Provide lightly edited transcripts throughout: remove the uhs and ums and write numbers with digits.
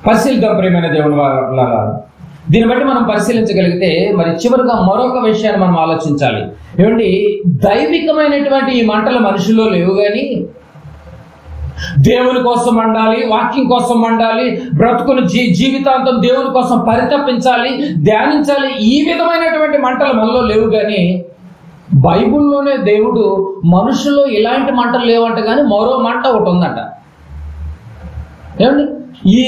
పరిశీలిద్దాం ప్రియమైన దేవుని వాళ్ళ. దీన్ని బట్టి మనం పరిశీలించగలిగితే మరి చివరిగా మరొక విషయాన్ని మనం ఆలోచించాలి. ఏమండి, దైవికమైనటువంటి ఈ మంటలు మనుషుల్లో లేవు, కానీ దేవుని కోసం మండాలి, వాక్యం కోసం మండాలి, బ్రతుకుని జీవితాంతం దేవుని కోసం పరితపించాలి, ధ్యానించాలి, ఈ విధమైనటువంటి మంటలు మనలో లేవు. కానీ బైబిల్లోనే దేవుడు మనుషుల్లో ఇలాంటి మంటలు లేవంట, కానీ మరో మంట ఒకటి ఉందంట. ఏమండి, ఈ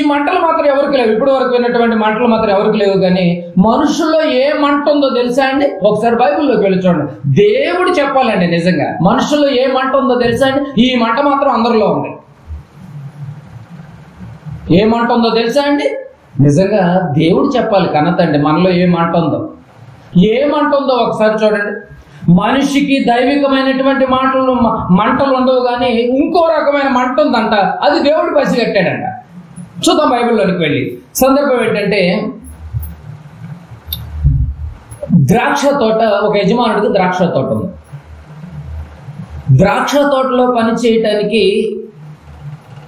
మంటలు మాత్రం ఎవరికి లేవు. ఇప్పటి వరకు విన్నటువంటి మంటలు మాత్రం ఎవరికి లేవు, కానీ మనుషుల్లో ఏ మంట ఉందో తెలుసా అండి? ఒకసారి బైబిల్లోకి వెళ్ళి చూడండి. దేవుడు చెప్పాలండి, నిజంగా మనుషుల్లో ఏ మంట ఉందో తెలుసా అండి? ఈ మంట మాత్రం అందరిలో ఉంది. ఏ మంట ఉందో తెలుసా అండి? నిజంగా దేవుడు చెప్పాలి కన్నతండి, మనలో ఏ మంట ఉందో. ఏ మంట ఉందో ఒకసారి చూడండి. మనిషికి దైవికమైనటువంటి మంటలు ఉండవు, కానీ ఇంకో రకమైన మంట ఉందంట. అది దేవుడు పసిగట్టాడంట. చూద్దాం బైబిల్లోనికి వెళ్ళి. సందర్భం ఏంటంటే, ద్రాక్ష తోట, ఒక యజమానుడికి ద్రాక్ష తోట ఉంది. ద్రాక్ష తోటలో పని చేయటానికి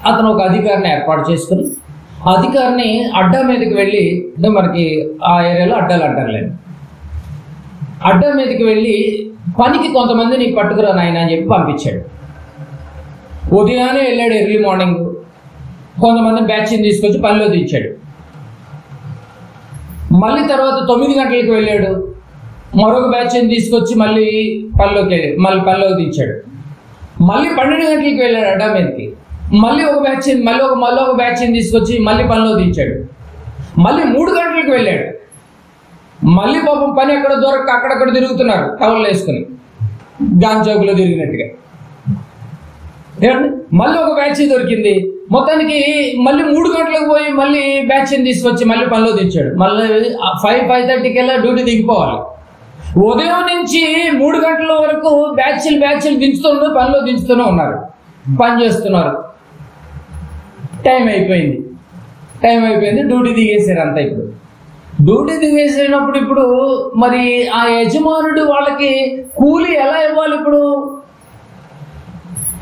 అతను ఒక అధికారిని ఏర్పాటు చేసుకుని, అధికారిని అడ్డా మీదకి వెళ్ళి, అంటే మనకి ఆ ఏరియాలో అడ్డాలు అంటారులేండి, అడ్డా మీదకి వెళ్ళి పనికి కొంతమందిని పట్టుకురా నాయన అని చెప్పి పంపించాడు. ఉదయాన్నే వెళ్ళాడు, ఎర్లీ మార్నింగ్ కొంతమంది బ్యాచ్ని తీసుకొచ్చి పనిలో దించాడు. మళ్ళీ తర్వాత 9 గంటలకు వెళ్ళాడు, మరొక బ్యాచ్ని తీసుకొచ్చి మళ్ళీ పనిలోకి దించాడు. మళ్ళీ 12 గంటలకు వెళ్ళాడు అడ్డా మీదకి, మళ్ళీ ఒక బ్యాచ్ని తీసుకొచ్చి మళ్ళీ పనిలో దించాడు. మళ్ళీ 3 గంటలకు వెళ్ళాడు, మళ్ళీ పాపం పని ఎక్కడ దొరక్క అక్కడక్కడ తిరుగుతున్నారు టవల్ వేసుకుని, గాంచౌకులో తిరిగినట్టుగా. ఏమండి, మళ్ళీ ఒక బ్యాచ్ దొరికింది. మొత్తానికి మళ్ళీ 3 గంటలకు పోయి మళ్ళీ బ్యాచ్ని తీసుకొచ్చి మళ్ళీ పనిలో దించాడు. మళ్ళీ 5:30కి వెళ్ళా డ్యూటీ దిగిపోవాలి. ఉదయం నుంచి 3 గంటల వరకు బ్యాచ్లు పనిలో దించుతూనే ఉన్నారు, పని చేస్తున్నారు. టైం అయిపోయింది, డ్యూటీ దిగేసారు అంతా. ఇప్పుడు డ్యూటీ దిగేసినప్పుడు ఇప్పుడు మరి ఆ యజమానుడు వాళ్ళకి కూలి ఎలా ఇవ్వాలి? ఇప్పుడు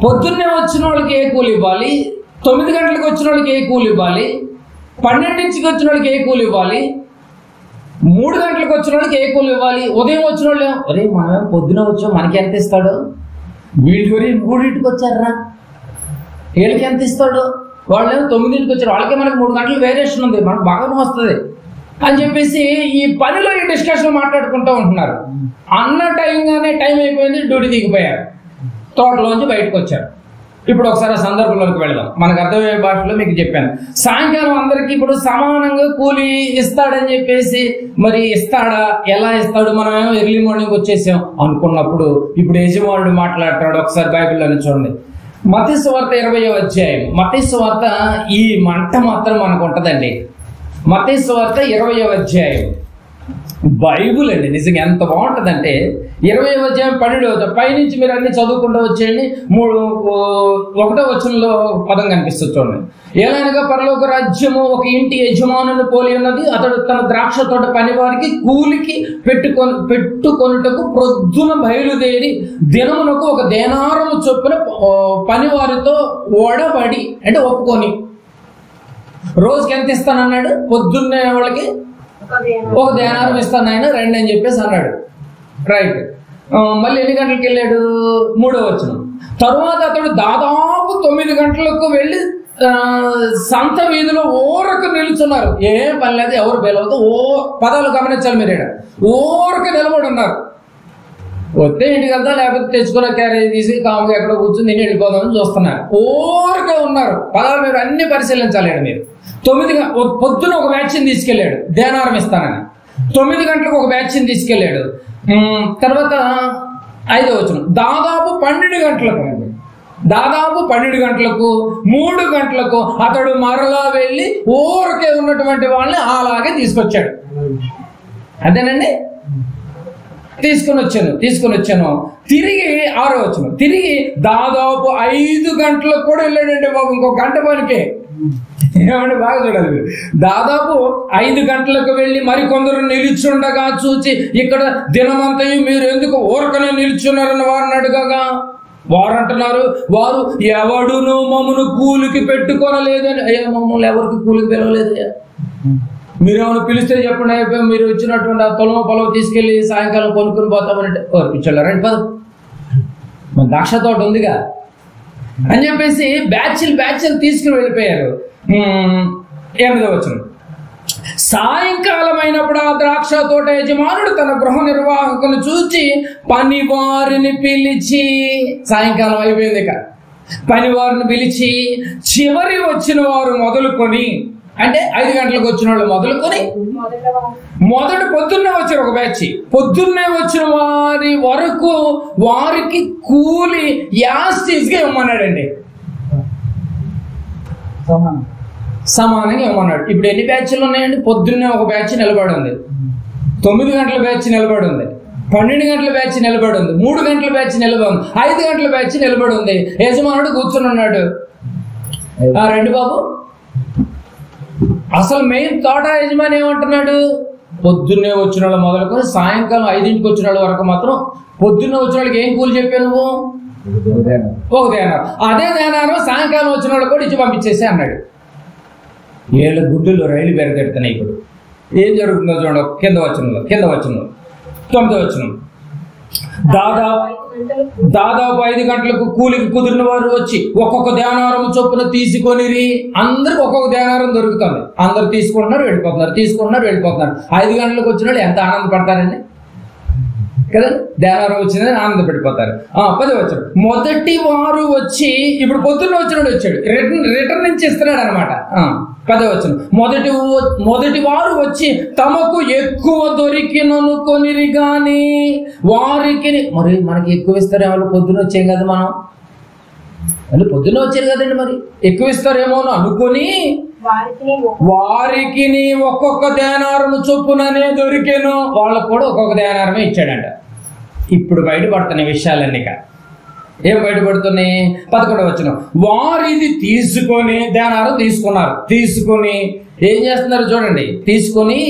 పొద్దున్నే వచ్చిన వాళ్ళకి ఏ కూలి ఇవ్వాలి, 9 గంటలకు వచ్చిన వాళ్ళకి ఏ కూలి ఇవ్వాలి, 12కి వచ్చిన వాళ్ళకి ఏ కూలి ఇవ్వాలి, 3 గంటలకు వచ్చిన వాళ్ళకి ఏ కూలి ఇవ్వాలి, ఉదయం వచ్చిన వాళ్ళు అరే మనం పొద్దున వచ్చాం మనకి ఎంత ఇస్తాడు, వీళ్ళు 3ంటికి వచ్చారా వీళ్ళకి ఎంత ఇస్తాడు, వాళ్ళేమో 9ంటికి వచ్చారు వాళ్ళకే మనకి 3 గంటలు వేరియేషన్ ఉంది, మనకు బాగానే వస్తుంది అని చెప్పేసి ఈ పనిలో ఈ డిస్కషన్ మాట్లాడుకుంటూ ఉంటున్నారు. అన్న టైం అయిపోయింది, డ్యూటీ దిగిపోయారు, తోటలోంచి బయటకు వచ్చారు. ఇప్పుడు ఒకసారి ఆ సందర్భంలోకి వెళదాం. మనకు అర్థమయ్యే భాషలో మీకు చెప్పాను. సాయంకాలం అందరికీ ఇప్పుడు సమానంగా కూలి ఇస్తాడని చెప్పేసి, మరి ఇస్తాడా, ఎలా ఇస్తాడు, మనమేమో ఎర్లీ మార్నింగ్ వచ్చేసాం అనుకున్నప్పుడు ఇప్పుడు యజమానుడు మాట్లాడతాడు. ఒకసారి బైబిల్లోనే చూడండి, మత్తయి సువార్త 20వ అధ్యాయం. మత్తయి సువార్త ఈ మంట మాత్రం మనకు ఉంటుందండి. మత్తయి సువార్త 20వ అధ్యాయం. బైబుల్ అండి నిజంగా ఎంత బాగుంటుందంటే 20వ అధ్యాయం 12వ పైనుంచి మీరు అన్ని చదువుకుంటూ వచ్చేయండి. 1వ వచనంలో పదం కనిపిస్తుంది చూడండి. ఎలానగా పరలోక రాజ్యము ఒక ఇంటి యజమానుని పోలి ఉన్నది. అతడు తన ద్రాక్ష తోట పని వారికి కూలికి పెట్టుకొనుటకు ప్రొద్దున బయలుదేరి దినమునకు 1 దేనారము చొప్పున పని వారితో ఒడబడి, అంటే ఒప్పుకొని, రోజుకి ఎంత ఇస్తానన్నాడు? పొద్దున్నే వాళ్ళకి 1 దేనారం ఇస్తాను ఆయన రండి అని చెప్పేసి అన్నాడు. రైట్. మళ్ళీ ఎన్ని గంటలకు వెళ్ళాడు? 3వ వచనం. తరువాత అతడు దాదాపు 9 గంటలకు వెళ్ళి సంత వీధిలో ఓరకు నిలుచున్నారు. ఏం పని లేదు, ఎవరు బెలవద్దు, పదాలు గమనించాలి మీరు. ఓరకు నిలబడి ఉన్నారు. వస్తే ఇంటికి వెళ్తా, లేకపోతే తెచ్చుకున్న క్యారేజ్ తీసి కాముగా ఎక్కడో కూర్చుని నేను వెళ్ళిపోదామని చూస్తున్నారు. ఓరకే ఉన్నారు. పదాలు మీరు అన్ని పరిశీలించాలి. మీరు 9 పొద్దున ఒక బ్యాచ్ని తీసుకెళ్ళాడు, దేనారం ఇస్తానని. 9 గంటలకు ఒక బ్యాచ్ని తీసుకెళ్ళాడు. తర్వాత 5వ వచనం, దాదాపు 12 గంటలకు 3 గంటలకు అతడు మరలా వెళ్ళి ఊరికే ఉన్నటువంటి వాళ్ళని అలాగే తీసుకొచ్చాడు. అదేనండి, తీసుకుని వచ్చాను. తిరిగి 6వ వచనం, తిరిగి దాదాపు 5 గంటలకు కూడా వెళ్ళాడండి బాబు, ఇంకో గంట పనికే. ఏమంటే బాగా చూడాలి. దాదాపు 5 గంటలకు వెళ్ళి మరికొందరు నిలుచుండగా చూచి, ఇక్కడ దినమంతయు మీరు ఎందుకు ఊరకనే నిల్చున్నారని వారిని అడగగా, వారు అంటున్నారు, వారు ఎవడును మమ్మను కూలికి పెట్టుకోనలేదని. అయ్యా మమ్మల్ని ఎవరికి కూలికి పిలవలేదు. మీరేమైనా పిలిస్తే చెప్పండి, అయిపోయి మీరు వచ్చినటువంటి ఆ పొలం తీసుకెళ్ళి సాయంకాలం కొనుక్కుని పోతామనంటే పిచ్చోళ్ళ రండి పద, మన ద్రాక్ష తోట ఉందిగా అని చెప్పేసి బ్యాచ్లు తీసుకుని వెళ్ళిపోయారు. 8వ వచనం, సాయంకాలం అయినప్పుడు ఆ ద్రాక్ష తోట యజమానుడు తన గృహ నిర్వాహకుని చూచి పనివారిని పిలిచి, సాయంకాలం అయిపోయింది ఇక, పనివారిని పిలిచి చివరి వచ్చిన వారు మొదలుకొని, అంటే 5 గంటలకు వచ్చిన వాళ్ళు మొదలుకొని మొదటి పొద్దున్నే వచ్చారు ఒక బ్యాచ్, పొద్దున్నే వచ్చిన వారి వరకు వారికి కూలి యాస్టీస్గా ఇవ్వమన్నాడండి, సమానంగా ఇవ్వమన్నాడు. ఇప్పుడు ఎన్ని బ్యాచ్లు ఉన్నాయండి? పొద్దున్నే ఒక బ్యాచ్ నిలబడి ఉంది, 9 గంటల బ్యాచ్ నిలబడి ఉంది, 12 గంటల బ్యాచ్ నిలబడి ఉంది, 3 గంటల బ్యాచ్ నిలబడి ఉంది, 5 గంటల బ్యాచ్ నిలబడి ఉంది. యజమానుడు కూర్చుని ఉన్నాడు. రండి బాబు. అసలు మెయిన్ తోట యజమాని ఏమంటున్నాడు? పొద్దున్నే వచ్చిన వాళ్ళు మొదలుకొని సాయంకాలం 5ంటికి వచ్చిన వాళ్ళ వరకు మాత్రం, పొద్దున్నే వచ్చిన వాళ్ళకి ఏం కూలి చెప్పావు నువ్వు? ఒక దేనారం. అదే దేనారం సాయంకాలం వచ్చిన వాళ్ళు కూడా ఇచ్చి పంపించేసి అన్నాడు. ఏళ్ళ గుడ్డులో రైలు బెరగెడుతున్నాయి. ఇప్పుడు ఏం జరుగుతుందో చూడండి. కింద వచ్చిన 9వ వచనం, దాదాపు 5 గంటలకు కూలికి కుదిరిన వారు వచ్చి ఒక్కొక్క దేనారం చొప్పున తీసుకొనిరి. అందరికి ఒక్కొక్క దేనారం దొరుకుతుంది. అందరు తీసుకుంటున్నారు, వెళ్ళిపోతున్నారు. 5 గంటలకు వచ్చిన వాళ్ళు ఎంత ఆనందపడతారండి కదా, దేనారం వచ్చిందని ఆనందపడిపోతారు. 10వ వచనం, మొదటి వారు వచ్చి, ఇప్పుడు పొద్దున్న వచ్చినాడు వచ్చాడు, రిటర్న్ నుంచి ఇస్తున్నాడు అనమాట. 10వ వచనం, మొదటి వారు వచ్చి తమకు ఎక్కువ దొరికినను కొనిరి గాని వారికి, మరి మనకి ఎక్కువ ఇస్తారేమో, వాళ్ళు పొద్దున్న వచ్చాం కదా, వాళ్ళు పొద్దున్న వచ్చారు కదండి, మరి ఎక్కువ ఇస్తారేమో అనుకొని వారికి ఒక్కొక్క దేనారము చొప్పుననే దొరికెను. వాళ్ళకు కూడా ఒక్కొక్క దేనారమే ఇచ్చాడంట. ఇప్పుడు బయటపడుతున్న విషయాలన్నీ ఏం బయటపడుతున్నాయి? 11వ వచనం, వారిది తీసుకొని దేనారం తీసుకొని ఏం చేస్తున్నారు చూడండి. తీసుకొని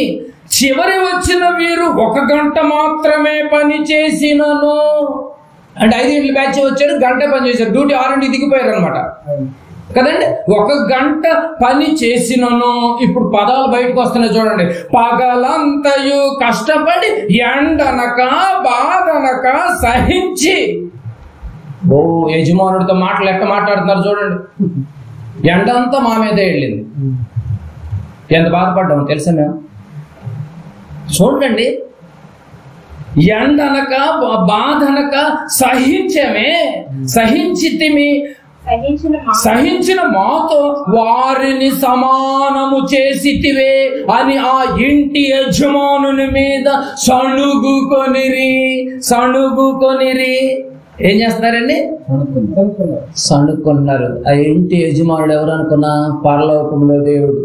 చివరి వచ్చిన వీరు 1 గంట మాత్రమే పని చేసినను, అంటే 5 గంటల బ్యాచ్ వచ్చారు, గంట పని చేశారు, డ్యూటీ 6ంటికి దిగిపోయారు అనమాట కదండి. 1 గంట పని చేసినను. ఇప్పుడు పదాలు బయటకు వస్తున్నాయి చూడండి. పగలంతయు కష్టపడి ఎండనక బాధనక సహించి, యజమానుడితో మాటలు ఎట్ట మాట్లాడుతున్నారు చూడండి. ఎండంతా మా మీదే వెళ్ళింది, ఎంత బాధపడ్డాము తెలుసా మేము. చూడండి, ఎండనక బాధనక సహించిన మాతో వారిని సమానము చేసితివే అని ఆ ఇంటి యజమానుని మీద సణుగుకొనిరి. ఏం చేస్తున్నారండి? సణుక్కున్నారు. ఆ ఇంటి యజమానుడు ఎవరు అనుకున్నా? పరలోకంలో దేవుడు.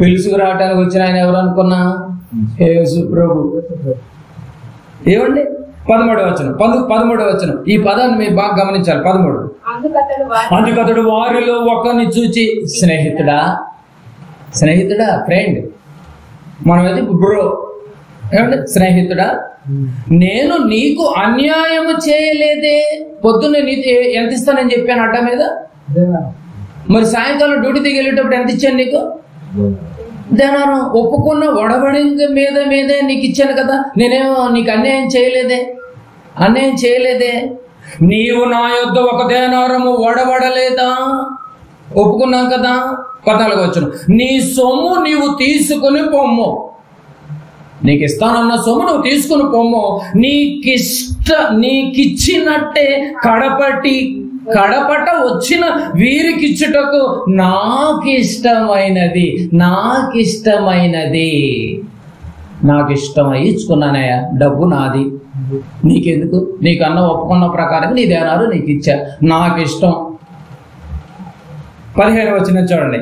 పిలుసుకు రావటానికి వచ్చిన ఆయన ఎవరు అనుకున్నా? యేసు ప్రభు. ఏమండి? 13వ వచనం, ఈ పదాన్ని మీరు బాగా గమనించాలి. 13, అందుకతడు వారిలో ఒకరిని చూచి, స్నేహితుడా, ఫ్రెండ్, మనమైతే బ్రో, ఏమంటే స్నేహితుడా, నేను నీకు అన్యాయము చేయలేదే. పొద్దున్నే నీకు ఎంత ఇస్తానని చెప్పాను అడ్డ మీద, మరి సాయంకాలం డ్యూటీ దిగేటప్పుడు ఎంత ఇచ్చాను నీకు? దేనారం. ఒప్పుకున్న ఒడబడి మీదే నీకు ఇచ్చాను కదా, నేనేమో నీకు అన్యాయం చేయలేదే. నీవు నా యొద్ద 1 దేనారము ఒడబడలేదా? ఒప్పుకున్నాం కదా. 14వ వచనం, నీ సొమ్ము నీవు తీసుకుని పొమ్ము, నీకు ఇస్తానన్న సొమ్ము నువ్వు తీసుకుని పొమ్ము, నీకిచ్చినట్టే కడపట వచ్చిన వీరికిచ్చుటకు నాకిష్టమైనది ఇచ్చుకున్నానయ్యా. డబ్బు నాది, నీకెందుకు? నీకన్న ఒప్పుకున్న ప్రకారం నీ దేనారు నీకు ఇచ్చా, నాకిష్టం. 15వ వచనం చూడండి,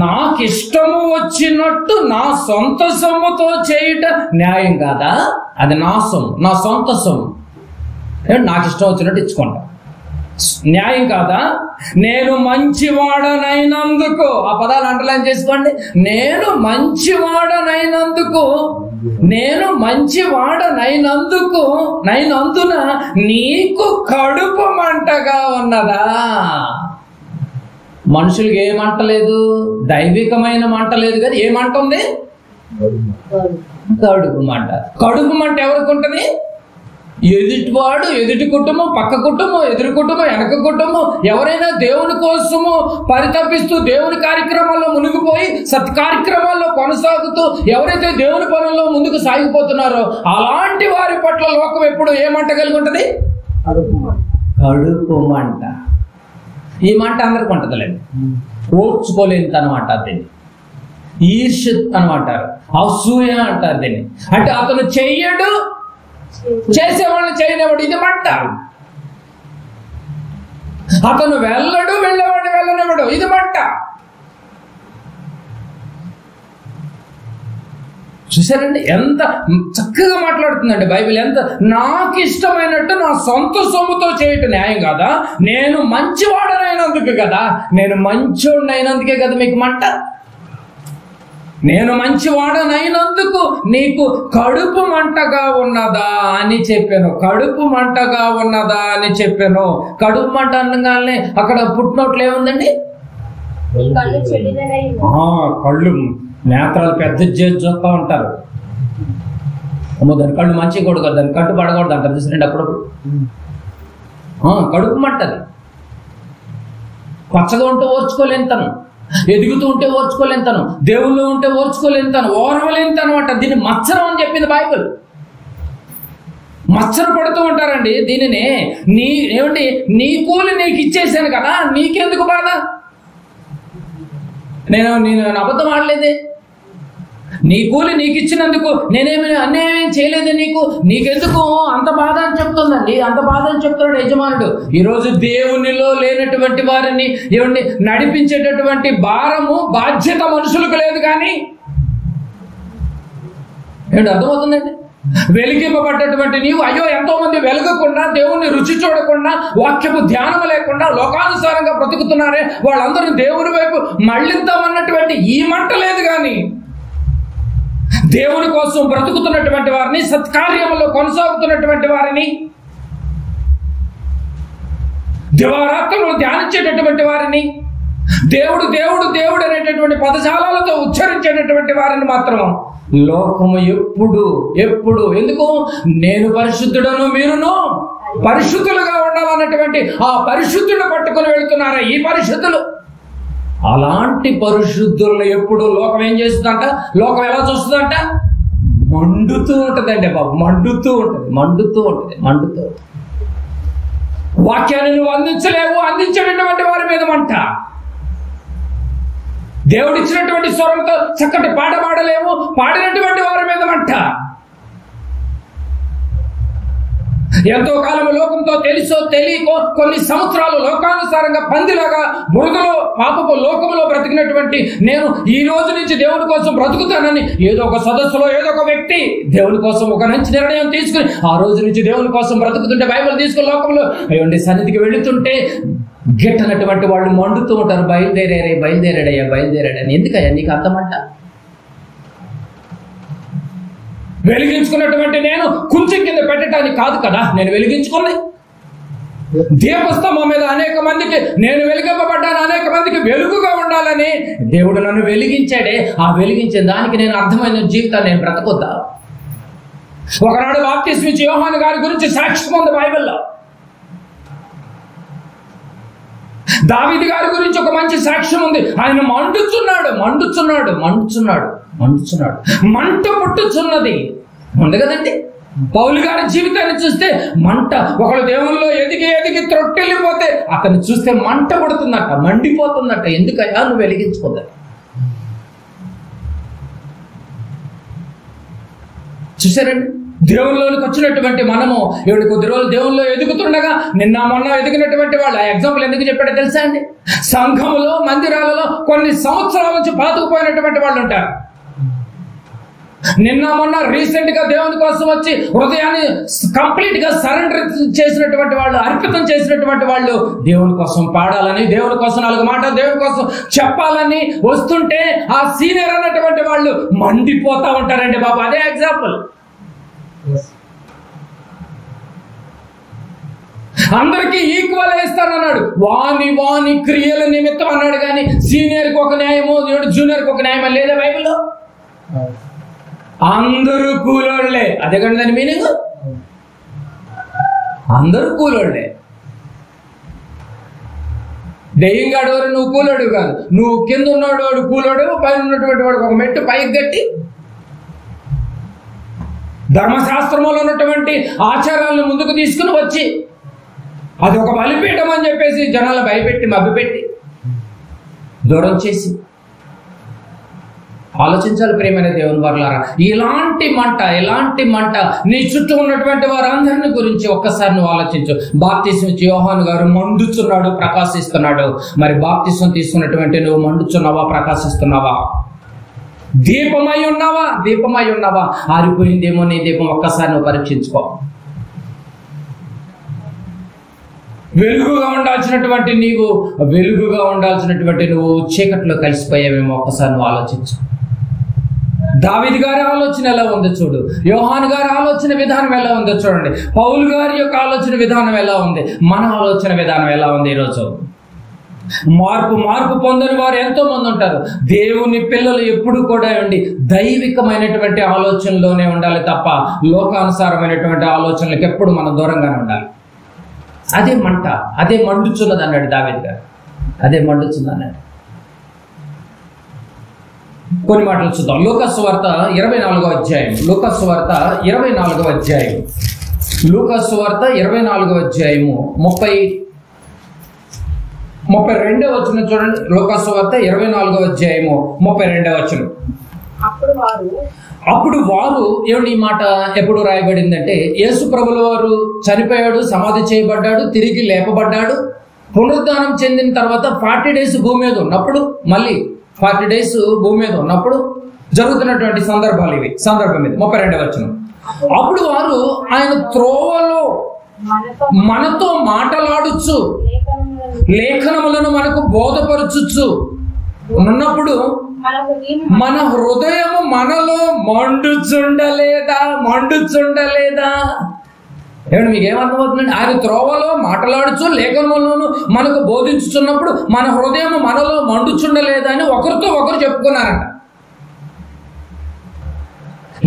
నాకిష్టము వచ్చినట్టు నా సొంత సొమ్ముతో చేయుట న్యాయం కాదా? అది నా సొమ్ము, నా సొంత సొమ్ము, నాకు ఇష్టం వచ్చినట్టు ఇచ్చుకుంటా, న్యాయం కాదా? నేను మంచివాడనైనందుకు, ఆ పదాలు అండర్లైన్ చేసుకోండి, నేను మంచివాడనైనందుకు నేను మంచివాడనైనందున నీకు కడుపు మంటగా ఉన్నదా? మనుషులకి ఏ మంట లేదు, దైవికమైన మంట లేదు కదా. ఏ మంట ఉంది? కడుపు మంట. కడుపు మంట ఎవరికి ఉంటుంది? ఎదుటివాడు, ఎదుటి కుటుంబం, పక్క కుటుంబం, ఎదురు కుటుంబం, వెనక కుటుంబం, ఎవరైనా దేవుని కోసము పరితపిస్తూ దేవుని కార్యక్రమాల్లో మునిగిపోయి సత్కార్యక్రమాల్లో కొనసాగుతూ ఎవరైతే దేవుని పనుల్లో ముందుకు సాగిపోతున్నారో అలాంటి వారి పట్ల లోకం ఎప్పుడు ఏమంట కలిగి ఉంటుంది? కడుపు మంట. ఈ మంట అందరికి ఉంటుందిలేండి. ఓర్చుకోలేని అనమాట దీన్ని. ఈర్ష్య అనమాటారు, అసూయ అంటారు దీన్ని. అంటే అతను చెయ్యడు, చేసేవాళ్ళని చేయనివాడు, ఇది మంట. అతను వెళ్ళడు, వెళ్ళేవాడిని వెళ్ళనివాడు, ఇది మంట. చూసారండి ఎంత చక్కగా మాట్లాడుతుందండి బైబిల్. ఎంత నాకు ఇష్టమైనట్టు నా సొంత సొమ్ముతో చేయటం న్యాయం కాదా? నేను మంచివాడనైనందుకు కదా, నేను మంచోడినైనందుకే కదా మీకు మంట. నేను మంచివాడనైనందుకు నీకు కడుపు మంటగా ఉన్నదా అని చెప్పాను. కడుపు మంటగా ఉన్నదా అని చెప్పాను. కడుపు మంట అనగానే అక్కడ పుట్టినోట్లు ఏముందండి? కళ్ళు నేత్రాలు పెద్ద చేసి చూస్తూ ఉంటారు. అమ్మో దాని కళ్ళు మంచిగా కూడా కదా, దాన్ని కట్టు పడకూడదు అంటారు చూసినండి అప్పుడప్పుడు. కడుపు మంటది. పచ్చగా ఉంటే ఓర్చుకోలేని తను, ఎదుగుతూ ఉంటే ఓర్చుకోలేని తను, దేవుళ్ళు ఉంటే ఓర్చుకోలేని తను, ఓర్వలేని తను అంట. దీన్ని మత్సరం అని చెప్పింది బైబిల్. మత్సర పడుతూ ఉంటారండి దీనిని. ఏమండి, నీ కూలి నీకు ఇచ్చేసాను కదా, నీకెందుకు బాధ? నేను అబద్ధం ఆడలేదే. నీ కూలి నీకు ఇచ్చినందుకు నేనేమి అన్యాయం చేయలేదే నీకెందుకు అంత బాధ అని చెప్తుందండి. అంత బాధ అని చెప్తున్నాడు యజమానుడు. ఈరోజు దేవునిలో లేనటువంటి వారిని ఏమండి నడిపించేటటువంటి భారము, బాధ్యత మనుషులకు లేదు. కానీ ఏంటి అర్థమవుతుందండి? వెలిగింపబడ్డటువంటి నీవు అయ్యో ఎంతో మంది వెలగకుండా, దేవుణ్ణి రుచి చూడకుండా, వాక్యపు ధ్యానము లేకుండా లోకానుసారంగా బ్రతుకుతున్నారే, వాళ్ళందరూ దేవుని వైపు మళ్ళిద్దామన్నటువంటి ఈ మంట లేదు. కానీ దేవుని కోసం బ్రతుకుతున్నటువంటి వారిని, సత్కార్యంలో కొనసాగుతున్నటువంటి వారిని, దివారాత్రులు ధ్యానించేటటువంటి వారిని, దేవుడు దేవుడు దేవుడు అనేటటువంటి పదజాలాలతో ఉచ్చరించేటటువంటి వారిని మాత్రం లోకము ఎప్పుడు ఎందుకు? నేను పరిశుద్ధుడను, మీరును పరిశుద్ధులుగా ఉండాలన్నటువంటి ఆ పరిశుద్ధులను పట్టుకొని వెళుతున్నారా ఈ పరిశుద్ధులు? అలాంటి పరిశుద్ధులను ఎప్పుడు లోకం ఏం చేస్తుందంట? లోకం ఎలా చూస్తుందంట? మండుతూ ఉంటుందండి బాబు, మండుతూ ఉంటుంది. వాక్యాన్ని నువ్వు అందించలేవు, అందించేటటువంటి వారి మీద మంట. దేవుడిచ్చినటువంటి స్వరంతో చక్కటి పాట పాడలేము, పాడినటువంటి వారి మీద మంట. ఎంతో కాలము లోకంతో తెలుసో తెలియకో కొన్ని సంవత్సరాలు లోకానుసారంగా పందిలాగా బురదలో పాపపు లోకములో బ్రతికినటువంటి నేను ఈ రోజు నుంచి దేవుని కోసం బ్రతుకుతానని ఏదో ఒక సదస్సులో ఏదో ఒక వ్యక్తి దేవుని కోసం ఒక మంచి నిర్ణయం తీసుకుని ఆ రోజు నుంచి దేవుని కోసం బ్రతుకుతుంటే, బైబిల్ తీసుకుని లోకంలో అయ్యండి సన్నిధికి వెళుతుంటే గిట్టనటువంటి వాళ్ళు మండుతూ ఉంటారు. బయలుదేరాడని. ఎందుకయ్యా నీకు అర్థమంట? వెలిగించుకున్నటువంటి నేను కుంచెం కింద పెట్టడానికి కాదు కదా నేను వెలిగించుకున్నది. దీపస్తంభం మీద అనేక మందికి నేను వెలిగింపబడ్డాను, అనేక మందికి వెలుగుగా ఉండాలని దేవుడు నన్ను వెలిగించాడే. ఆ వెలిగించే దానికి నేను అర్థమైన జీవితాన్ని నేను బ్రతకొద్దా? ఒకనాడు బాప్తిస్మ ఇచ్చే యోహాను గారి గురించి సాక్ష్యం ఉంది బైబిల్లో. దావీదు గారి గురించి ఒక మంచి సాక్ష్యం ఉంది. ఆయన మండుచున్నాడు, మంట పుట్టుచున్నది ఉంది కదండి. పౌలు గారి జీవితాన్ని చూస్తే మంట, ఒకళ్ళు దేవుల్లో ఎదిగి త్రొట్టెళ్ళిపోతే అతన్ని చూస్తే మంట పుడుతుందట, మండిపోతుందట. ఎందుకయ్యా నువ్వు వెలిగించుకోదా? చూసారండి, దేవుల్లోనికి వచ్చినటువంటి మనము ఏడు కొద్ది రోజులు దేవుల్లో ఎదుగుతుండగా నిన్న మొన్న ఎదిగినటువంటి వాళ్ళు ఆ ఎగ్జాంపుల్ ఎందుకు చెప్పాడో తెలుసా అండి? సంఘములో, మందిరాలలో కొన్ని సంవత్సరాల నుంచి పాతుకుపోయినటువంటి వాళ్ళు ఉంటారు. నిన్న మొన్న రీసెంట్ గా దేవుని కోసం వచ్చి హృదయాన్ని కంప్లీట్ గా సరెండర్ చేసినటువంటి వాళ్ళు, అర్పితం చేసినటువంటి వాళ్ళు దేవుని కోసం పాడాలని, దేవుని కోసం 4 మాటలు దేవుని కోసం చెప్పాలని వస్తుంటే ఆ సీనియర్ అన్నటువంటి వాళ్ళు మండిపోతా ఉంటారండి బాబు. అదే ఎగ్జాంపుల్. అందరికీ ఈక్వల్ వేస్తానన్నాడు. వాని క్రియల నిమిత్తం అన్నాడు కానీ సీనియర్కి ఒక న్యాయమో జూనియర్కి ఒక న్యాయమో లేదా బైబిల్లో? అందరూ కూలోళ్లే. అదే కానీ దాని మీనింగ్, అందరూ కూలోళ్లే. దెయ్యంగాడు వారు నువ్వు కూలోడు కాదు, నువ్వు కింద ఉన్నవాడు కూలోడు, పైన ఉన్నటువంటి వాడు ఒక మెట్టు పైకి కట్టి ధర్మశాస్త్రంలో ఉన్నటువంటి ఆచారాలను ముందుకు తీసుకుని వచ్చి అది ఒక బలిపీఠం అని చెప్పేసి జనాలు భయపెట్టి మభ్యపెట్టి దూరం చేసి. ఆలోచించాలి ప్రియమైన దేవుని వారలారా. ఇలాంటి మంట నీ చుట్టూ ఉన్నటువంటి వారందరిని గురించి ఒక్కసారి నువ్వు ఆలోచించు. బాప్తిసం ఇచ్చి యోహాను గారు మండుచున్నాడు, ప్రకాశిస్తున్నాడు. మరి బాప్తిసం తీసుకున్నటువంటి నువ్వు మండుచున్నావా, ప్రకాశిస్తున్నావా? దీపమై ఉన్నావా? ఆరిపోయిందేమో నీ దీపం. ఒక్కసారి నువ్వు పరీక్షించుకో. వెలుగుగా ఉండాల్సినటువంటి నువ్వు చీకట్లో కలిసిపోయావేమో. ఒక్కసారి నువ్వు ఆలోచించు. దావీదు గారి ఆలోచన ఎలా ఉందో చూడు, యోహాను గారి ఆలోచన విధానం ఎలా ఉందో చూడండి, పౌలు గారి యొక్క ఆలోచన విధానం ఎలా ఉంది, మన ఆలోచన విధానం ఎలా ఉంది ఈరోజు. మార్పు పొందని వారు ఎంతో మంది ఉంటారు. దేవుని పిల్లలు ఎప్పుడు కూడా దైవికమైనటువంటి ఆలోచనలోనే ఉండాలి తప్ప లోకానుసారమైనటువంటి ఆలోచనలకు ఎప్పుడు మనం దూరంగానే ఉండాలి. అదే మంట, అదే మండుచున్నది అన్నాడు దావీదు గారు. అదే మండుచున్నది అన్నాడు. కొన్ని మాటలు చూద్దాం. లూకాసు వార్త 24వ అధ్యాయం. లూకాసు వార్త 24వ అధ్యాయం. లూకాసు వార్త 24వ అధ్యాయము 32వ వచనం చూడండి. లూకాసు వార్త 24వ అధ్యాయము 32వ వచనం. అప్పుడు వారు ఏమిటి ఈ మాట ఎప్పుడు రాయబడిందంటే, యేసు ప్రభుల వారు చనిపోయాడు, సమాధి చేయబడ్డాడు, తిరిగి లేపబడ్డాడు, పునరుద్ధానం చెందిన తర్వాత 40 days భూమి మీద ఉన్నప్పుడు, మళ్ళీ 40 days భూమి మీద ఉన్నప్పుడు జరుగుతున్నటువంటి సందర్భాలు ఇవి. సందర్భం ఇది 32వ వచనం. అప్పుడు వారు ఆయన త్రోవలో మనతో మాటలాడుచు లేఖనములను మనకు బోధపరచుచు ఉన్నప్పుడు మన హృదయము మనలో మండుచుండలేదా? ఏమంటే మీకు ఏమర్థమవుతుందండి? ఆయన త్రోవలో మాట్లాడుచు లేఖనములను మనకు బోధించుచున్నప్పుడు మన హృదయం మనలో మండుచుండలేదా అని ఒకరితో ఒకరు చెప్పుకున్నారంట.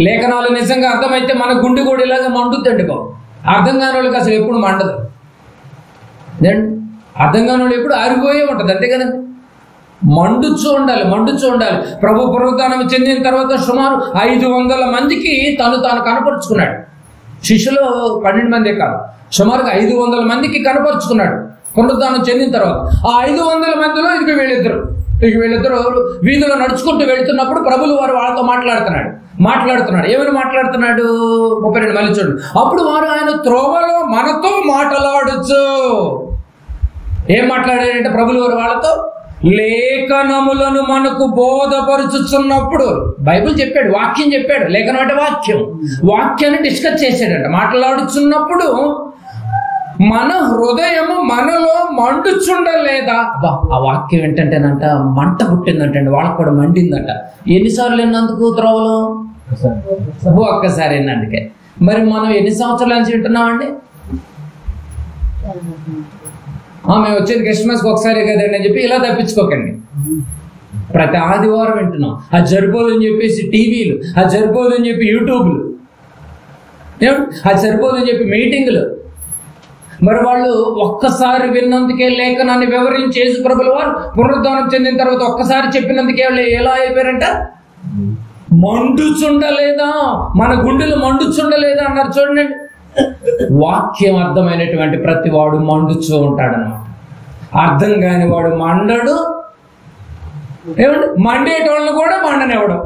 లేఖనాలు నిజంగా అర్థమైతే మన గుండె కూడా ఇలాగా మండుద్దండి బాబు. అర్థం కాని వాళ్ళకి అసలు ఎప్పుడు మండదు. అర్థం కాని వాళ్ళు ఎప్పుడు ఆరిపోయే ఉంటుంది, అంతే కదండి. మండుచూ ఉండాలి. ప్రభు పునరుద్ధానం చెందిన తర్వాత సుమారు 500 మందికి తాను కనపరుచుకున్నాడు. శిష్యులు 12 మందే కాదు, సుమారుగా 500 మందికి కనపరుచుకున్నాడు పునరుద్ధానం చెందిన తర్వాత. ఆ 500 మందిలో ఇక వీళ్ళిద్దరు వీధిలో నడుచుకుంటూ వెళుతున్నప్పుడు ప్రభులు వారు వాళ్ళతో మాట్లాడుతున్నాడు. ఏమని మాట్లాడుతున్నాడు? 32 మళ్ళీ చూడండి. అప్పుడు వారు ఆయన త్రోవలో మనతో మాట్లాడచ్చు. ఏం మాట్లాడారంటే ప్రభులు వారు వాళ్ళతో లేఖనములను మనకు బోధపరుచుచున్నప్పుడు. బైబిల్ చెప్పాడు, వాక్యం చెప్పాడు. లేఖనం అంటే వాక్యాన్ని డిస్కస్ చేశాడంట. మాట్లాడుచున్నప్పుడు మన హృదయము మనలో మండుచుండలేదా? ఆ వాక్యం ఏంటంటేనంట మంట పుట్టిందంటండి, వాళ్ళకు కూడా మండిందంట. ఎన్నిసార్లు విన్నందుకు త్రోవలో? ఒక్కసారి విన్నందుకే. మరి మనం ఎన్ని సంవత్సరాల నుంచి వింటున్నామండి? మేము వచ్చేది క్రిస్మస్కి ఒకసారి కదండి అని చెప్పి ఇలా తప్పించుకోకండి. ప్రతి ఆదివారం వింటున్నాం. అది సరిపోదని చెప్పేసి టీవీలు, అది సరిపోదని చెప్పి యూట్యూబ్లు, అది సరిపోదని చెప్పి మీటింగులు. మరి వాళ్ళు ఒక్కసారి విన్నందుకే లేఖనాన్ని వివరించి యేసు ప్రభుల వారు పునరుద్ధానం చెందిన తర్వాత ఒక్కసారి చెప్పినందుకే వాళ్ళు ఎలా అయిపోయారంట? మండుచుండలేదా? మన గుండెలు మండుచుండలేదా అన్నారు. చూడండి, వాక్యం అర్థమైనటువంటి ప్రతి వాడు మండుచూ ఉంటాడనమాట. అర్థం కాని వాడు మండడు. ఏమంటే మండేటోళ్ళని కూడా మండనివ్వడం.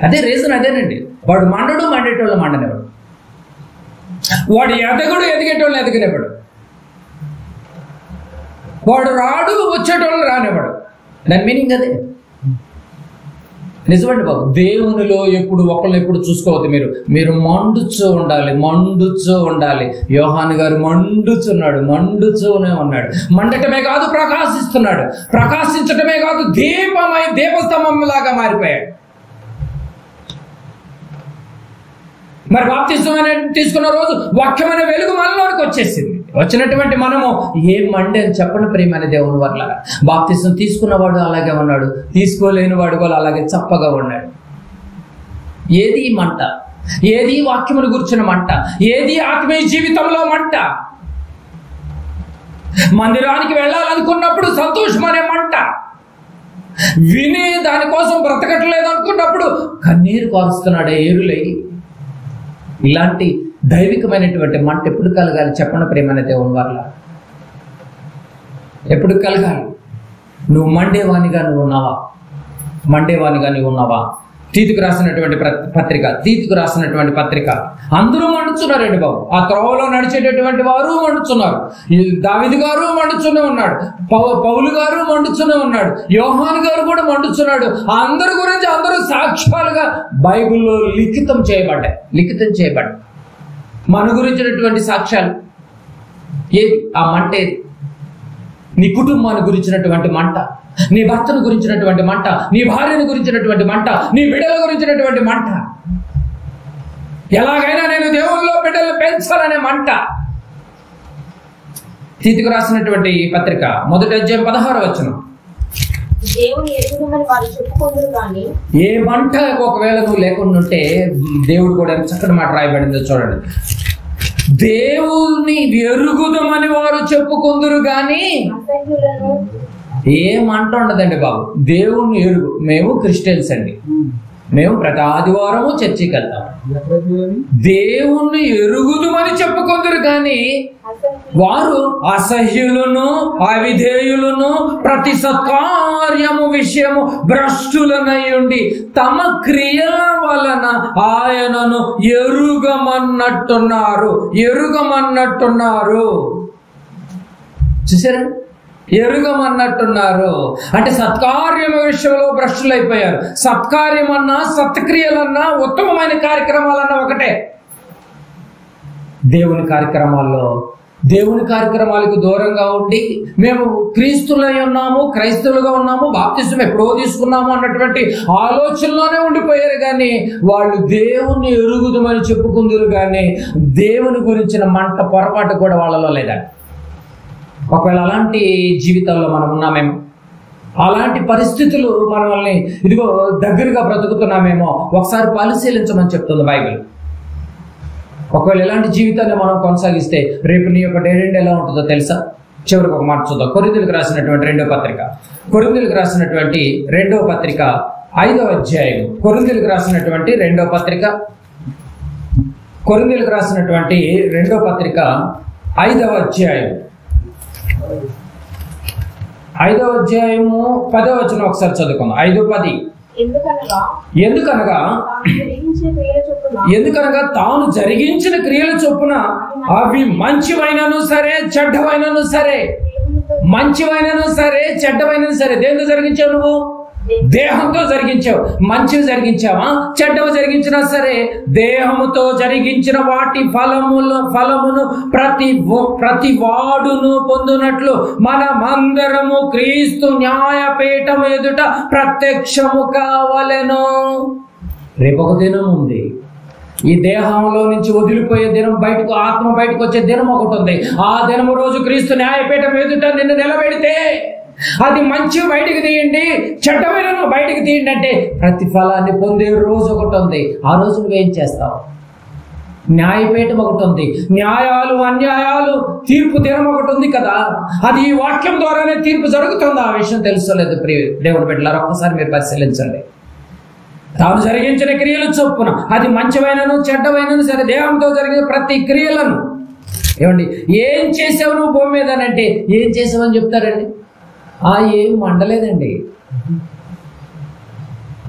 అదే రీజన్, అదేనండి. వాడు మండేటోళ్ళు మండనివ్వడు. వాడు ఎదిగేటోళ్ళని ఎదగనివ్వడు. వాడు వచ్చేటోళ్ళని రానివ్వడు. దాని మీనింగ్ అదే. నిజమండి బాబు, దేవునిలో ఎప్పుడు ఒకళ్ళని ఎప్పుడు చూసుకోవద్దు. మీరు మండుచూ ఉండాలి. యోహాను గారు మండుచూనే ఉన్నాడు. మండటమే కాదు, ప్రకాశిస్తున్నాడు. ప్రకాశించటమే కాదు, దీపస్తంభం లాగా మారిపోయాడు. మరి బాప్తిస్మం తీసుకున్న రోజు వాక్యమైన వెలుగు మనలోనికి వచ్చేసింది. వచ్చినటువంటి మనము ఏం మండి అని చెప్పండి ప్రియమైన దేవుని వల్ల. బాప్తిస్మం తీసుకున్నవాడు అలాగే ఉన్నాడు, తీసుకోలేని వాడు కూడా అలాగే చప్పగా ఉన్నాడు. ఏది మంట? ఏది వాక్యమును గురించిన మంట? ఏది ఆత్మీయ జీవితంలో మంట? మందిరానికి వెళ్ళాలనుకున్నప్పుడు సంతోషం అనే మంట, విని దానికోసం బ్రతకట్లేదు అనుకున్నప్పుడు కన్నీరు కారుస్తున్నాడు ఏరులై. ఇలాంటి దైవికమైనటువంటి మంట ఎప్పుడు కలగాలి చెప్పండి ప్రియమైన దేవుని వల్ల? ఎప్పుడు కలగాలి? నువ్వు మండేవానిగా నువ్వు ఉన్నావా? తీతుకు రాసినటువంటి పత్రిక అందరూ మండుచున్నారండి బాబు. ఆ త్రోవలో నడిచేటటువంటి వారు మండుచున్నారు. దావీదు గారు మండుచునే ఉన్నాడు, పౌలు గారు మండుచునే ఉన్నాడు, యోహాను గారు కూడా మండుచున్నాడు. అందరి గురించి అందరూ సాక్ష్యాలుగా బైబిల్లో లిఖితం చేయబడ్డాయి. మన గురించినటువంటి సాక్ష్యాలు ఏది? ఆ మంట ఏది? నీ కుటుంబాన్ని గురించినటువంటి మంట, నీ భర్తను గురించినటువంటి మంట, నీ భార్యను గురించినటువంటి మంట, నీ బిడ్డల గురించినటువంటి మంట, ఎలాగైనా నేను దేవుల్లో బిడ్డలు పెంచాలనే మంట. తీతుకు రాసినటువంటి పత్రిక 1వ అధ్యాయం 16వ వచనం. ఏ మంట ఒకవేళ నువ్వు లేకుండా ఉంటే, దేవుడు కూడా చక్కటి మాట రాయబడిందో చూడండి. దేవుని ఎరుగుదమని వారు చెప్పుకుందరు గాని ఏ మంట ఉండదండి బాబు. దేవుణ్ణి ఎరుగు. మేము క్రిస్టియన్స్ అండి, మేము ప్రతి ఆదివారము చర్చికి వెళ్తాం. దేవుణ్ణి ఎరుగుదమని చెప్పుకుందరు కానీ వారు అసహ్యులను, అవిధేయులను, ప్రతి సత్కార్యము విషయము భ్రష్టులనై ఉండి తమ క్రియల వలన ఆయనను ఎరుగమన్నట్టున్నారు. చూసారా? ఎరుగమన్నట్టున్నారు అంటే సత్కార్యమ విషయంలో భ్రష్టులైపోయారు. సత్కార్యమన్నా, సత్క్రియలన్నా, ఉత్తమమైన కార్యక్రమాలన్నా ఒకటే. దేవుని కార్యక్రమాలకు దూరంగా ఉండి మేము క్రైస్తవులుగా ఉన్నాము, బాప్తిస్మం ఎప్పుడో తీసుకున్నాము అన్నటువంటి ఆలోచనలోనే ఉండిపోయారు. కానీ వాళ్ళు దేవుణ్ణి ఎరుగుదమని చెప్పుకుందరు కానీ దేవుని గురించిన మంట పొరపాటు కూడా వాళ్ళలో లేదా? ఒకవేళ అలాంటి జీవితాల్లో మనం ఉన్నామేమో, అలాంటి పరిస్థితులు మనల్ని ఇదిగో దగ్గరగా బ్రతుకుతున్నామేమో ఒకసారి పరిశీలించమని చెప్తుంది బైబిల్. ఒకవేళ ఎలాంటి జీవితాన్ని మనం కొనసాగిస్తే రేపు నీ యొక్క డైరెంట్ ఎలా ఉంటుందో తెలుసా? చివరికి ఒక మాట చూద్దాం. కొరింథీయులకు రాసినటువంటి రెండవ పత్రిక 5వ అధ్యాయం. కొరింథీయులకు రాసినటువంటి రెండవ పత్రిక 5వ అధ్యాయం 10వ వచనం ఒకసారి చదువుకుందాం. 5:10. ఎందుకనగా తాను జరిగించిన క్రియల చొప్పున అవి మంచివైనను సరే చెడ్డవైనను సరే దేంతో జరిగించావు? నువ్వు దేహంతో జరిగించావు. మంచివి జరిగించావా? చెడ్డవి జరిగించినా సరే దేహముతో జరిగించిన వాటి ఫలమును ప్రతి వాడును పొందునట్లు మనమందరము క్రీస్తు న్యాయపీఠం ఎదుట ప్రత్యక్షము కావలెను. రేపొక దినం ఉంది. ఈ దేహంలో నుంచి వదిలిపోయే దినం, ఆత్మ బయటకు వచ్చే దినం ఒకటి ఉంది. ఆ దినము రోజు క్రీస్తు న్యాయపీఠం ఎదుట నిన్ను నిలబెడితే అది మంచి బయటికి తీయండి, చెడ్డమైన బయటికి తీయండి అంటే ప్రతిఫలాన్ని పొందే రోజు ఒకటి ఉంది. ఆ రోజు నువ్వేం చేస్తావు? న్యాయపీఠం ఒకటి ఉంది, న్యాయాలు అన్యాయాలు తీర్పు దినం ఒకటి ఉంది కదా. అది ఈ వాక్యం ద్వారానే తీర్పు జరుగుతుంది. ఆ విషయం తెలుసుకోలేదు దేవుని బిడ్డలారా, ఒక్కసారి మీరు పరిశీలించండి. తాను జరిగించిన క్రియలు చొప్పున అది మంచివైనను చెడ్డవైనను సరే దేహంతో జరిగిన ప్రతి క్రియలను ఏం చేసావు నువ్వు భూమి మీద అంటే ఏం చేసావని చెప్తారండి. ఏం మండలేదండి.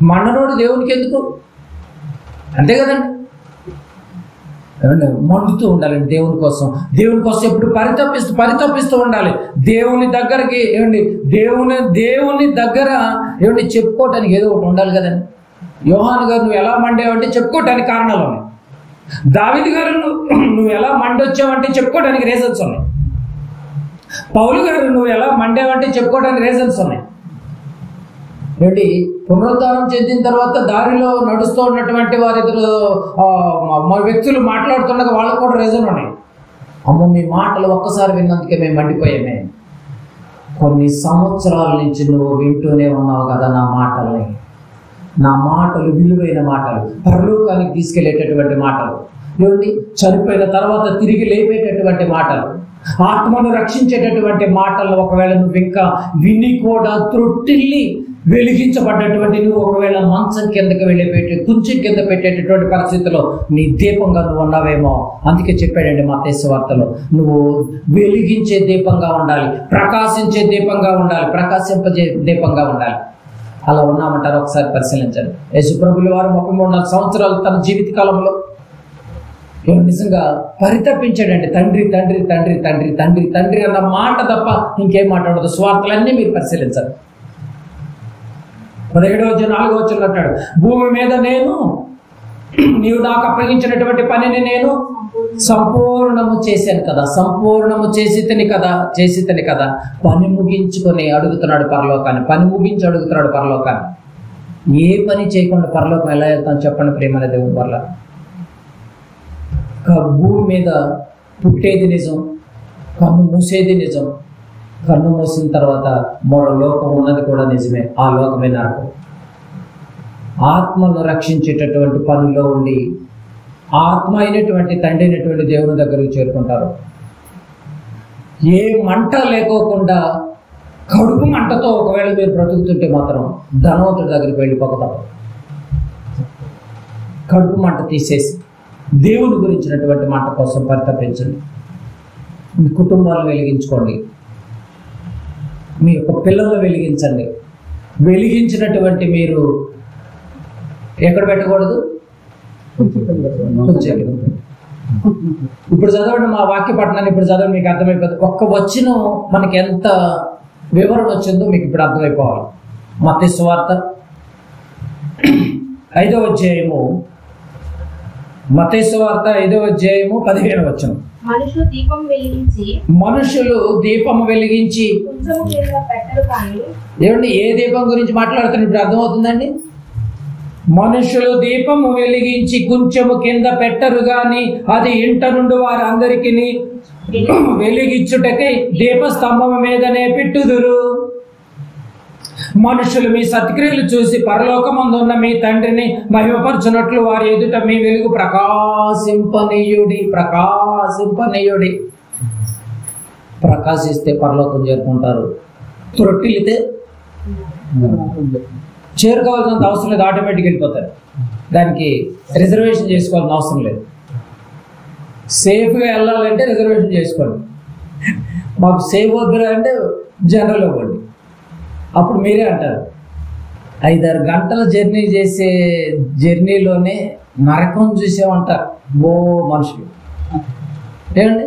మండనోడు దేవునికి ఎందుకు? అంతే కదండి. మండుతూ ఉండాలండి దేవుని కోసం ఎప్పుడు పరితపిస్తూ ఉండాలి. దేవుని దగ్గరికి దేవుని దగ్గర చెప్పుకోవటానికి ఏదో ఒకటి ఉండాలి కదండి. యోహాను గారు నువ్వు ఎలా మండేవంటే చెప్పుకోవటానికి కారణాలు ఉన్నాయి. దావీదు గారు నువ్వు ఎలా మండొచ్చావంటే చెప్పుకోవడానికి రీజన్స్ ఉన్నాయి. పౌలు గారు నువ్వు ఎలా మండేవంటే చెప్పుకోవడానికి రీజన్స్ ఉన్నాయి. ఏంటి, పునరుద్ధానం చెందిన తర్వాత దారిలో నడుస్తూ ఉన్నటువంటి వారిద్దరు వ్యక్తులు మాట్లాడుతుండగా వాళ్ళకు కూడా రీజన్ ఉన్నాయి. అమ్మో, మీ మాటలు ఒక్కసారి విన్నందుకే మేము మండిపోయామే. కొన్ని సంవత్సరాల నుంచి నువ్వు వింటూనే ఉన్నావు కదా నా మాటల్ని. నా మాటలు విలువైన మాటలు, పరలోకానికి తీసుకెళ్లేటటువంటి మాటలు, ఏమిటి, చనిపోయిన తర్వాత తిరిగి లేపేటటువంటి మాటలు, ఆత్మను రక్షించేటటువంటి మాటలు. ఒకవేళ నువ్వు ఇంకా విని కూడా త్రొట్టిల్లి వెలిగించబడ్డటువంటి నువ్వు ఒకవేళ మంచం కిందకి కుంచెం కింద పెట్టేటటువంటి పరిస్థితిలో నీ దీపంగా నువ్వు ఉన్నావేమో. అందుకే చెప్పాడండి మత్తయి సువార్తలో, నువ్వు వెలిగించే దీపంగా ఉండాలి, ప్రకాశించే దీపంగా ఉండాలి, ప్రకాశింపజే దీపంగా ఉండాలి. అలా ఉన్నామంటారు. ఒకసారి పరిశీలించండి. యేసుప్రభుల వారు 33 సంవత్సరాలు తన జీవిత కాలంలో నిజంగా పరితపించాడండి. తండ్రి తండ్రి తండ్రి తండ్రి తండ్రి తండ్రి అన్న మాట తప్ప ఇంకేం మాట ఉండదు. స్వార్థలన్నీ మీరు పరిశీలించారు. 17:4 అంటాడు, భూమి మీద నీవు నాకు అప్పగించినటువంటి పనిని నేను సంపూర్ణము చేశాను కదా, సంపూర్ణము చేసితని కదా. పని ముగించుకొని అడుగుతున్నాడు పరలోకాన్ని, పని ముగించి అడుగుతున్నాడు పరలోకాన్ని. ఏ పని చేయకుండా పరలోకం ఎలా వెళ్తాను చెప్పండి ప్రేమల దేవుని వల్ల. భూమి మీద పుట్టేది నిజం, కన్ను మూసేది నిజం, కన్ను మూసిన తర్వాత మరో లోకం ఉన్నది కూడా నిజమే. ఆ లోకమే నరకం. ఆత్మను రక్షించేటటువంటి పనిలో ఉండి ఆత్మ అయినటువంటి తండ్రి అయినటువంటి దేవుని దగ్గరికి చేరుకుంటారు. ఏ మంట లేకోకుండా కడుపు మంటతో ఒకవేళ మీరు బ్రతుకుతుంటే మాత్రం ధనవంతుడి దగ్గరికి వెళ్ళిపోతాం. కడుపు మంట తీసేసి దేవుని గురించినటువంటి మంట కోసం పరితపించండి. మీ కుటుంబాలను వెలిగించుకోండి, మీ యొక్క పిల్లలను వెలిగించండి. వెలిగించినటువంటి మీరు ఎక్కడ పెట్టకూడదు? ఇప్పుడు చదవండి మా వాక్య పఠనాన్ని, ఇప్పుడు చదవండి, మీకు అర్థమైపోతుంది. ఒక్క వచ్చిన మనకి ఎంత వివరణ వచ్చిందో మీకు ఇప్పుడు అర్థమైపోవాలి. మత్తయి సువార్త 5వ అధ్యాయము, మత్తయి సువార్త 5వ అధ్యాయము 15వ వచనం. మనుషులు దీపం వెలిగించి ఏమండి, ఏ దీపం గురించి మాట్లాడుతున్నా ఇప్పుడు అర్థమవుతుందండి? మనుషులు దీపము వెలిగించి కొంచెము కింద పెట్టరు గాని అది ఇంట నుండి వారందరికీ వెలిగించుటకై దీపస్తంభం మీదనే పెట్టుదురు. మనుషులు మీ సత్క్రియలు చూసి పరలోకమందున్న మీ తండ్రిని మహిమపరచునట్లు వారి ఎదుట మీ వెలుగు ప్రకాశింపనీయుడి. ప్రకాశిస్తే పరలోకం చేరుకుంటారు. త్రొట్టిల్లితే చేరుకోవాల్సినంత అవసరం లేదు, ఆటోమేటిక్ వెళ్ళిపోతారు. దానికి రిజర్వేషన్ చేసుకోవాల్సిన అవసరం లేదు. సేఫ్గా వెళ్ళాలంటే రిజర్వేషన్ చేసుకోండి. మాకు సేఫ్ వద్దురా అంటే జనరల్ ఇవ్వండి. అప్పుడు మీరే అంటారు 5-6 గంటల జర్నీ చేసే జర్నీలోనే నరకం చూసేమంటారు మనుషులు. ఏమండి,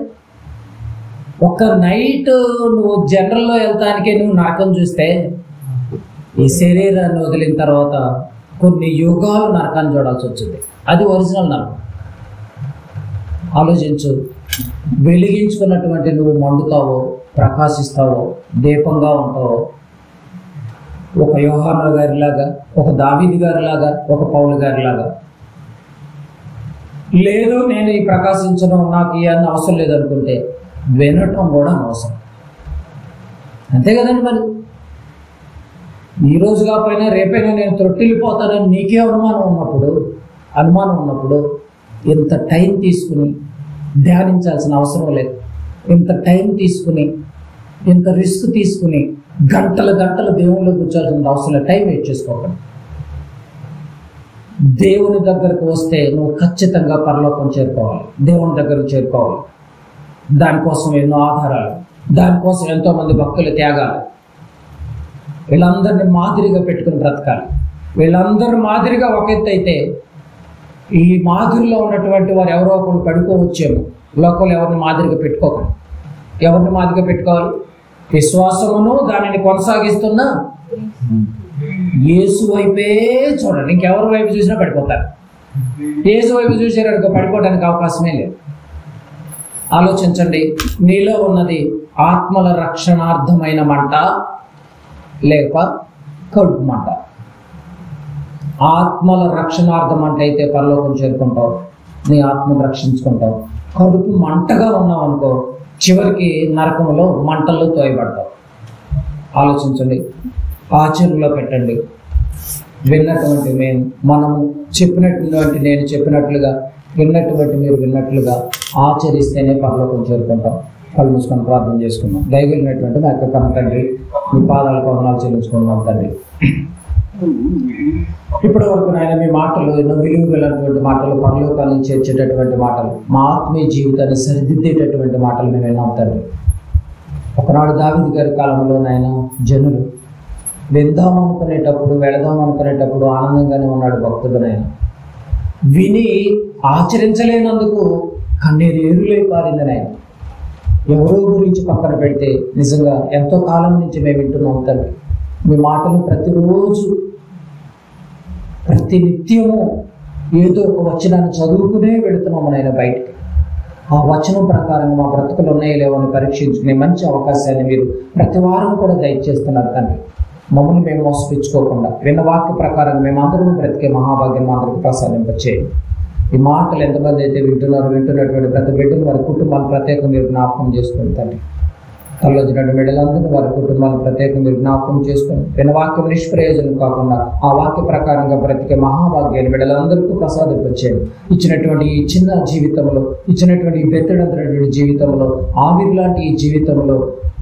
ఒక నైట్ నువ్వు జనరల్లో వెళ్తానికే నువ్వు నరకం చూస్తే ఈ శరీరాన్ని వదిలిన తర్వాత కొన్ని యుగాలు నరకాన్ని చూడాల్సి వచ్చింది. అది ఒరిజినల్ నరకం. ఆలోచించు. వెలిగించుకున్నటువంటి నువ్వు మండుతావో, ప్రకాశిస్తావో, దీపంగా ఉంటావో, ఒక యోహాను గారిలాగా, ఒక దావీదు గారిలాగా, ఒక పౌలు గారిలాగా. లేదు నేను ఈ ప్రకాశించడం నాకు ఇవన్నీ అవసరం లేదనుకుంటే వినటం కూడా అవసరం. అంతే కదండి. మరి ఈరోజు కాకపోయినా రేపైనా నేను త్రొట్టిల్లిపోతానని నీకే అనుమానం ఉన్నప్పుడు ఇంత టైం తీసుకుని ధ్యానించాల్సిన అవసరం లేదు. ఇంత టైం తీసుకుని, ఇంత రిస్క్ తీసుకుని గంటలు దేవుళ్ళు కూర్చోాల్సిన అవసరం లేదు. టైం వేస్ట్ చేసుకోకండి. దేవుని దగ్గరకు వస్తే నువ్వు ఖచ్చితంగా పరలోకం చేరుకోవాలి, దేవుని దగ్గరకు చేరుకోవాలి. దానికోసం ఎన్నో ఆధారాలు, దానికోసం ఎంతోమంది భక్తులు త్యాగాలు. వీళ్ళందరినీ మాదిరిగా పెట్టుకుని బ్రతకాలి. వీళ్ళందరూ మాదిరిగా ఒక ఎత్తు అయితే ఈ మాదిరిలో ఉన్నటువంటి వారు ఎవరో ఒకరు పడుకోవచ్చేమో. లోకంలో ఎవరిని మాదిరిగా పెట్టుకోకండి. ఎవరిని మాదిరిగా పెట్టుకోవాలి? విశ్వాసమును దానిని కొనసాగిస్తున్న యేసు వైపే చూడండి, ఇంకెవరి వైపు చూసినా పడిపోతారు. యేసు వైపు చూసారనుకో పడిపోవడానికి అవకాశమే లేదు. ఆలోచించండి, నీలో ఉన్నది ఆత్మల రక్షణార్థమైన మంట లేక కడుపు మంట? ఆత్మల రక్షణార్థం మంట అయితే పరలోకం చేరుకుంటావు, నీ ఆత్మను రక్షించుకుంటావు. కడుపు మంటగా ఉన్నావు అనుకో, చివరికి నరకంలో మంటల్లో తోయబడతావు. ఆలోచించండి, ఆచరణలో పెట్టండి. విన్నటువంటి మనము చెప్పినటువంటి నేను చెప్పినట్లుగా, విన్నటువంటి మీరు విన్నట్లుగా ఆచరిస్తేనే పరలోకం చేరుకుంటాం. కళ్ళు మూసుకొని ప్రార్థన చేసుకున్నాం. దయగలిగినటువంటి మా యొక్క కన్న తండ్రి, మీ పాదాలకు వందనాలు చెల్లించుకున్నాం తండ్రి. ఇప్పటి వరకు నాయన మీ మాటలు ఎన్నో విలువ గలటువంటి మాటలు, పరలోకాలను చేర్చేటటువంటి మాటలు, మా ఆత్మీయ జీవితాన్ని సరిదిద్దేటటువంటి మాటలు మేము విన్నాం తండ్రి. ఒకనాడు దావీదు గారి కాలంలో నాయన జనులు వెళదాం అనుకునేటప్పుడు ఆనందంగానే ఉన్నాడు భక్తుడు. నాయన విని ఆచరించలేనందుకు కన్నీరు ఏరులై పారింది. నాయన ఎవరో గురించి పక్కన పెడితే నిజంగా ఎంతో కాలం నుంచి మేము వింటున్నాం తండ్రి. మీ మాటలు ప్రతిరోజు ప్రతినిత్యము ఏదో ఒక వచనాన్ని చదువుకునే వెళుతున్నాము నాయన బయటికి. ఆ వచనం ప్రకారంగా మా బ్రతుకులు ఉన్నాయో లేవని పరీక్షించుకునే మంచి అవకాశాన్ని మీరు ప్రతి వారం కూడా దయచేస్తున్నారు తండ్రి. మమ్మల్ని మేము మోసపించుకోకుండా విన్న వాక్య ప్రకారంగా మేమందరం బ్రతికే మహాభాగ్యం అందరికి ప్రసాదింపచేయండి. ఈ మాటలు ఎంతమంది అయితే వింటున్నటువంటి ప్రతి బిడ్డలు వారి కుటుంబాలు ప్రత్యేకంగా మీరు జ్ఞాపకం చేసుకుని తండ్రి. తల్లిదండ్రుల బిడ్డలందరినీ వారి కుటుంబాలను ప్రత్యేకంగా మీరు జ్ఞాపకం చేసుకుని విన్న వాక్యం నిష్ప్రయోజనం కాకుండా ఆ వాక్య ప్రకారంగా బ్రతికే మహాభాగ్యాన్ని బిడ్డలందరికీ ప్రసాదింపచేయండి. ఇచ్చినటువంటి ఈ చిన్న జీవితంలో, ఇచ్చినటువంటి ఈ బెత్తడంతటువంటి జీవితంలో, ఆవిరి లాంటి ఈ జీవితంలో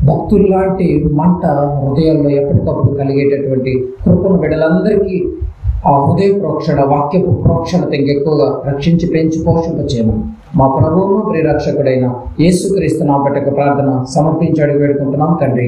భక్తుల్లాంటి మంట హృదయాల్లో ఎప్పటికప్పుడు కలిగేటటువంటి కృపను బిడ్డలందరికీ ఆ హృదయ ప్రోక్షణ, వాక్యపు ప్రోక్షణత ఇంకెక్కువగా రక్షించి పెంచి పోషింపచేయమని మా ప్రభువును ప్రియరక్షకుడైన యేసుక్రీస్తు నామమున ప్రార్థన సమర్పించి అడిగి వేడుకుంటున్నాం తండ్రి.